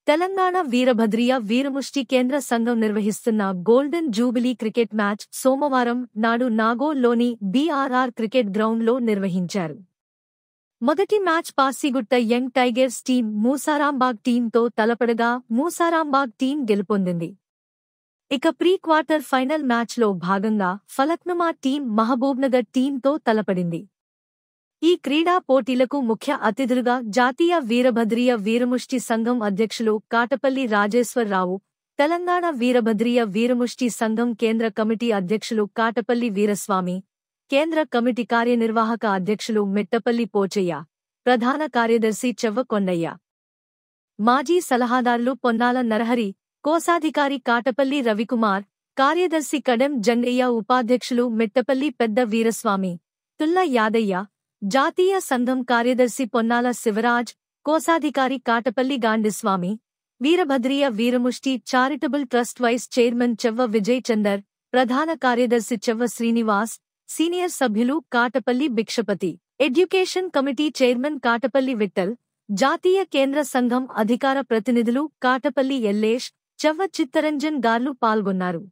తెలంగాణ వీరభద్రియ వీరముష్టి కేంద్ర సంఘం నిర్వహిస్తున్న గోల్డెన్ జూబిలీ క్రికెట్ మ్యాచ్ సోమవారం నాడు నాగోల్లోని బీఆర్ఆర్ క్రికెట్ గ్రౌండ్లో నిర్వహించారు. మొదటి match Pasigutta young tigers team Musarambagh టీంతో తలపడగా మూసారాంబాగ్ టీం గెలుపొందింది. ఇక ప్రీ క్వార్టర్ ఫైనల్ మ్యాచ్లో భాగంగా ఫలక్నుమా టీం మహబూబ్నగర్ టీంతో తలపడింది. ఈ క్రీడా పోటీలకు ముఖ్య అతిథులుగా జాతీయ వీరభద్రియ వీరముష్టి సంఘం అధ్యక్షులు కాటపల్లి రాజేశ్వరరావు, తెలంగాణ వీరభద్రియ వీరముష్టి సంఘం కేంద్ర కమిటీ అధ్యక్షులు కాటపల్లి వీరస్వామి, కేంద్ర కమిటీ కార్యనిర్వాహక అధ్యక్షులు మెట్టపల్లి పోచయ్య, ప్రధాన కార్యదర్శి చెవ్వ కొండయ్య, మాజీ సలహాదారులు పొన్నాల నరహరి, కోశాధికారి కాటపల్లి రవికుమార్, కార్యదర్శి కడెం జంగయ్య, ఉపాధ్యక్షులు మెట్టపల్లి పెద్ద వీరస్వామి, తుల్ల యాదయ్య, జాతీయ సంఘం కార్యదర్శి పొన్నాల శివరాజ్, కోశాధికారి Katapalli Gandiswamy, Veerabhadriya Veeramushti charitable trust vice chairman Chevva Vijay Chander, ప్రధాన కార్యదర్శి చెవ్వ శ్రీనివాస్, సీనియర్ సభ్యులు Katapalli Bhikshapathi, education committee chairman Katapalli Vithal, జాతీయ కేంద్ర సంఘం అధికార ప్రతినిధులు కాటపల్లి ఎల్లేష్, చెవ్వ చిత్తరంజన్ గార్లు పాల్గొన్నారు.